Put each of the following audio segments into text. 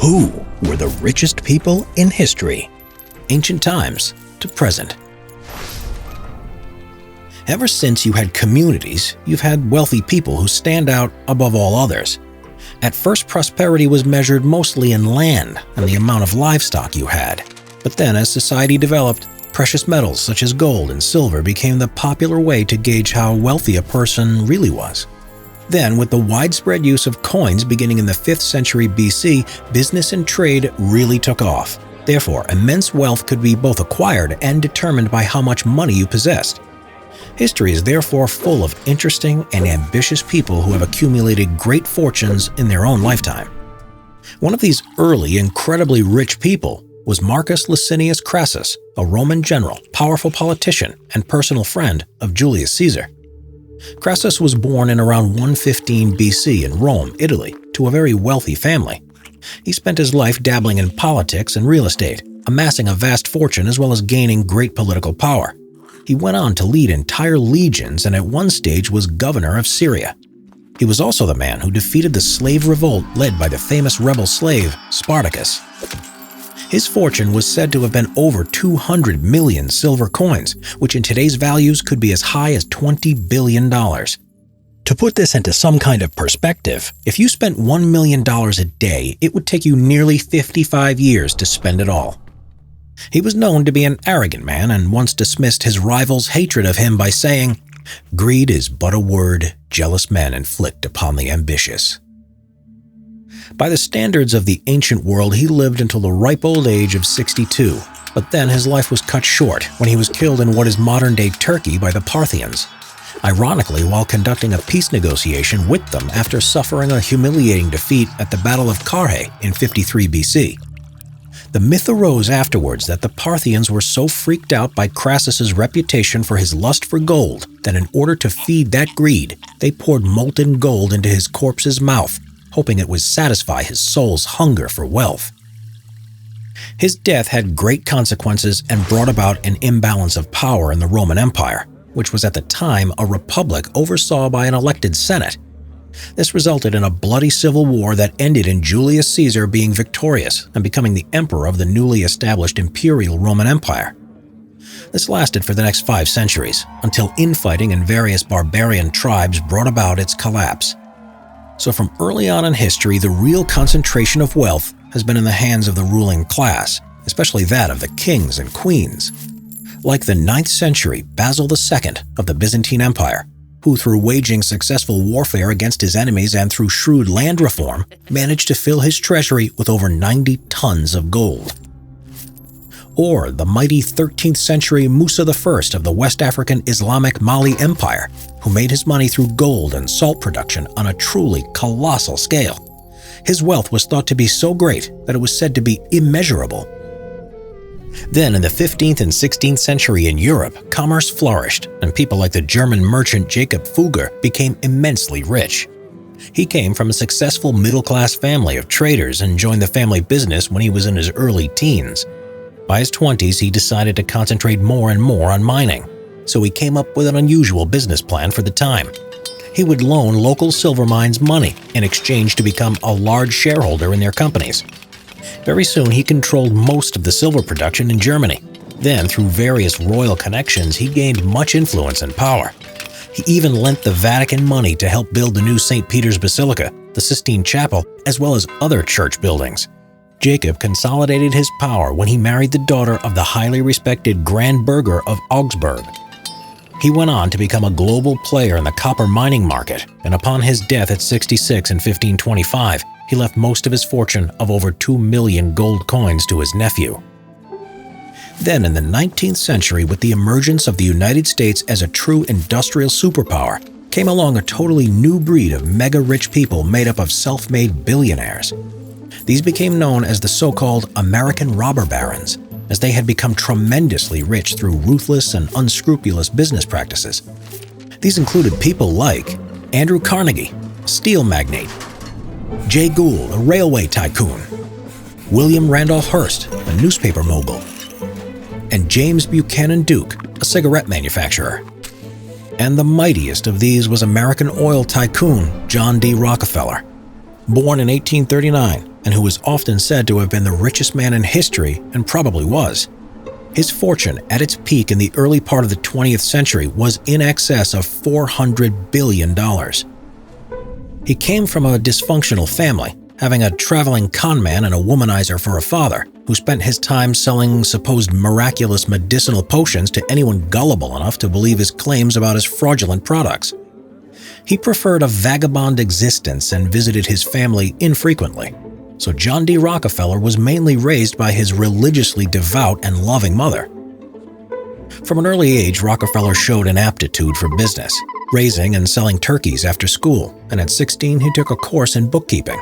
Who were the richest people in history, ancient times to present? Ever since you had communities, you've had wealthy people who stand out above all others. At first, prosperity was measured mostly in land and the amount of livestock you had. But then, as society developed, precious metals such as gold and silver became the popular way to gauge how wealthy a person really was. Then, with the widespread use of coins beginning in the 5th century BC, business and trade really took off. Therefore, immense wealth could be both acquired and determined by how much money you possessed. History is therefore full of interesting and ambitious people who have accumulated great fortunes in their own lifetime. One of these early, incredibly rich people was Marcus Licinius Crassus, a Roman general, powerful politician, and personal friend of Julius Caesar. Crassus was born in around 115 BC in Rome, Italy, to a very wealthy family. He spent his life dabbling in politics and real estate, amassing a vast fortune as well as gaining great political power. He went on to lead entire legions and at one stage was governor of Syria. He was also the man who defeated the slave revolt led by the famous rebel slave, Spartacus. His fortune was said to have been over 200 million silver coins, which in today's values could be as high as $20 billion. To put this into some kind of perspective, if you spent $1 million a day, it would take you nearly 55 years to spend it all. He was known to be an arrogant man and once dismissed his rivals' hatred of him by saying, "Greed is but a word jealous men inflict upon the ambitious." By the standards of the ancient world, he lived until the ripe old age of 62, but then his life was cut short when he was killed in what is modern-day Turkey by the Parthians, ironically while conducting a peace negotiation with them after suffering a humiliating defeat at the Battle of Carrhae in 53 BC. The myth arose afterwards that the Parthians were so freaked out by Crassus's reputation for his lust for gold that in order to feed that greed, they poured molten gold into his corpse's mouth, hoping it would satisfy his soul's hunger for wealth. His death had great consequences and brought about an imbalance of power in the Roman Empire, which was at the time a republic oversaw by an elected Senate. This resulted in a bloody civil war that ended in Julius Caesar being victorious and becoming the emperor of the newly established Imperial Roman Empire. This lasted for the next 5 centuries, until infighting in various barbarian tribes brought about its collapse. So from early on in history, the real concentration of wealth has been in the hands of the ruling class, especially that of the kings and queens. Like the 9th century Basil II of the Byzantine Empire, who through waging successful warfare against his enemies and through shrewd land reform, managed to fill his treasury with over 90 tons of gold. Or the mighty 13th century Musa I of the West African Islamic Mali Empire, who made his money through gold and salt production on a truly colossal scale. His wealth was thought to be so great that it was said to be immeasurable. Then in the 15th and 16th century in Europe, commerce flourished, and people like the German merchant Jacob Fugger became immensely rich. He came from a successful middle-class family of traders and joined the family business when he was in his early teens. By his 20s, he decided to concentrate more and more on mining, so he came up with an unusual business plan for the time. He would loan local silver mines money in exchange to become a large shareholder in their companies. Very soon, he controlled most of the silver production in Germany. Then, through various royal connections, he gained much influence and power. He even lent the Vatican money to help build the new St. Peter's Basilica, the Sistine Chapel, as well as other church buildings. Jacob consolidated his power when he married the daughter of the highly respected Grand Burgher of Augsburg. He went on to become a global player in the copper mining market, and upon his death at 66 in 1525, he left most of his fortune of over 2 million gold coins to his nephew. Then in the 19th century, with the emergence of the United States as a true industrial superpower, came along a totally new breed of mega-rich people made up of self-made billionaires. These became known as the so-called American robber barons, as they had become tremendously rich through ruthless and unscrupulous business practices. These included people like Andrew Carnegie, a steel magnate, Jay Gould, a railway tycoon, William Randolph Hearst, a newspaper mogul, and James Buchanan Duke, a cigarette manufacturer. And the mightiest of these was American oil tycoon John D. Rockefeller. born in 1839, and who is often said to have been the richest man in history, and probably was. His fortune at its peak in the early part of the 20th century was in excess of $400 billion. He came from a dysfunctional family, having a traveling conman and a womanizer for a father, who spent his time selling supposed miraculous medicinal potions to anyone gullible enough to believe his claims about his fraudulent products. He preferred a vagabond existence and visited his family infrequently, so John D. Rockefeller was mainly raised by his religiously devout and loving mother. From an early age, Rockefeller showed an aptitude for business, raising and selling turkeys after school, and at 16 he took a course in bookkeeping.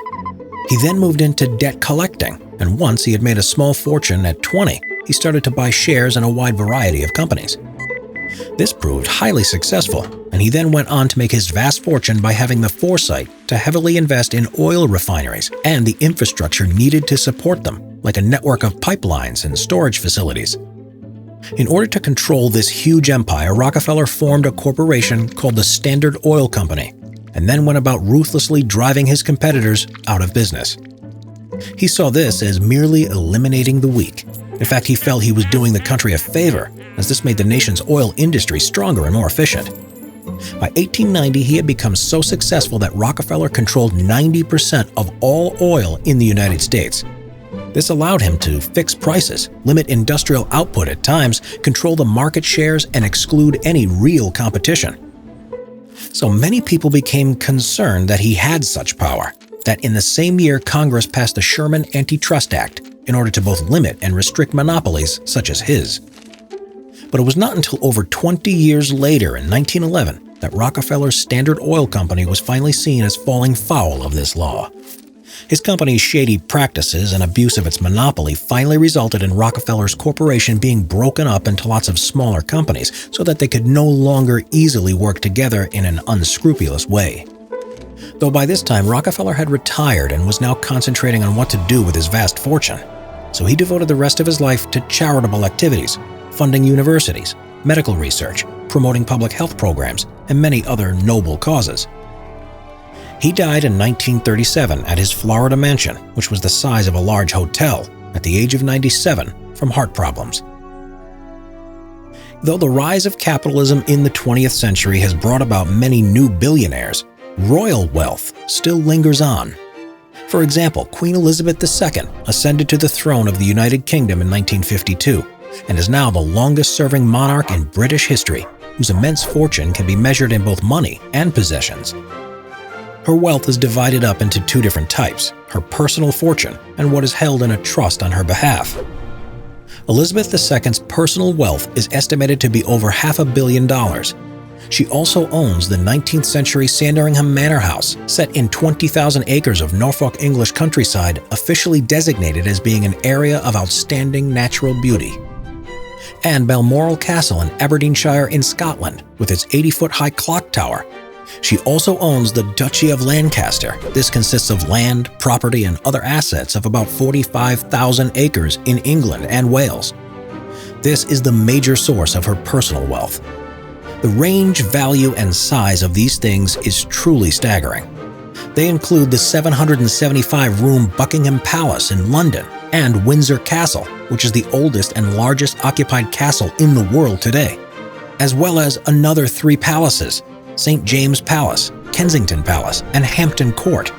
He then moved into debt collecting, and once he had made a small fortune at 20, he started to buy shares in a wide variety of companies. This proved highly successful, and he then went on to make his vast fortune by having the foresight to heavily invest in oil refineries and the infrastructure needed to support them, like a network of pipelines and storage facilities. In order to control this huge empire, Rockefeller formed a corporation called the Standard Oil Company, and then went about ruthlessly driving his competitors out of business. He saw this as merely eliminating the weak. In fact, he felt he was doing the country a favor, as this made the nation's oil industry stronger and more efficient. By 1890, he had become so successful that Rockefeller controlled 90% of all oil in the United States. This allowed him to fix prices, limit industrial output at times, control the market shares, and exclude any real competition. So many people became concerned that he had such power, that in the same year Congress passed the Sherman Antitrust Act in order to both limit and restrict monopolies such as his. But it was not until over 20 years later, in 1911, that Rockefeller's Standard Oil Company was finally seen as falling foul of this law. His company's shady practices and abuse of its monopoly finally resulted in Rockefeller's corporation being broken up into lots of smaller companies so that they could no longer easily work together in an unscrupulous way. Though by this time, Rockefeller had retired and was now concentrating on what to do with his vast fortune. So he devoted the rest of his life to charitable activities, funding universities, medical research, promoting public health programs, and many other noble causes. He died in 1937 at his Florida mansion, which was the size of a large hotel, at the age of 97 from heart problems. Though the rise of capitalism in the 20th century has brought about many new billionaires, royal wealth still lingers on. For example, Queen Elizabeth II ascended to the throne of the United Kingdom in 1952 and is now the longest-serving monarch in British history, whose immense fortune can be measured in both money and possessions. Her wealth is divided up into two different types, her personal fortune and what is held in a trust on her behalf. Elizabeth II's personal wealth is estimated to be over $500 million. She also owns the 19th century Sandringham Manor House, set in 20,000 acres of Norfolk English countryside, officially designated as being an area of outstanding natural beauty. And Balmoral Castle in Aberdeenshire in Scotland, with its 80-foot-high clock tower. She also owns the Duchy of Lancaster. This consists of land, property, and other assets of about 45,000 acres in England and Wales. This is the major source of her personal wealth. The range, value, and size of these things is truly staggering. They include the 775-room Buckingham Palace in London and Windsor Castle, which is the oldest and largest occupied castle in the world today, as well as another 3 palaces, St. James Palace, Kensington Palace, and Hampton Court.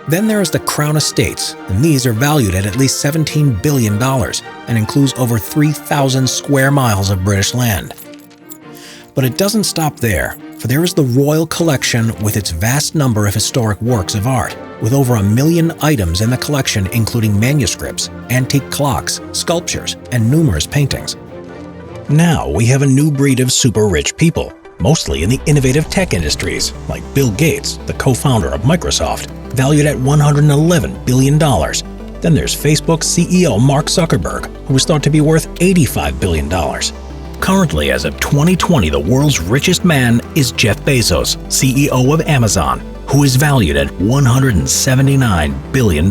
Then there is the Crown Estates, and these are valued at least $17 billion and includes over 3,000 square miles of British land. But it doesn't stop there, for there is the Royal Collection with its vast number of historic works of art, with over 1 million items in the collection including manuscripts, antique clocks, sculptures, and numerous paintings. Now we have a new breed of super rich people, mostly in the innovative tech industries, like Bill Gates, the co-founder of Microsoft, valued at $111 billion. Then there's Facebook CEO Mark Zuckerberg, who is thought to be worth $85 billion. Currently, as of 2020, the world's richest man is Jeff Bezos, CEO of Amazon, who is valued at $179 billion.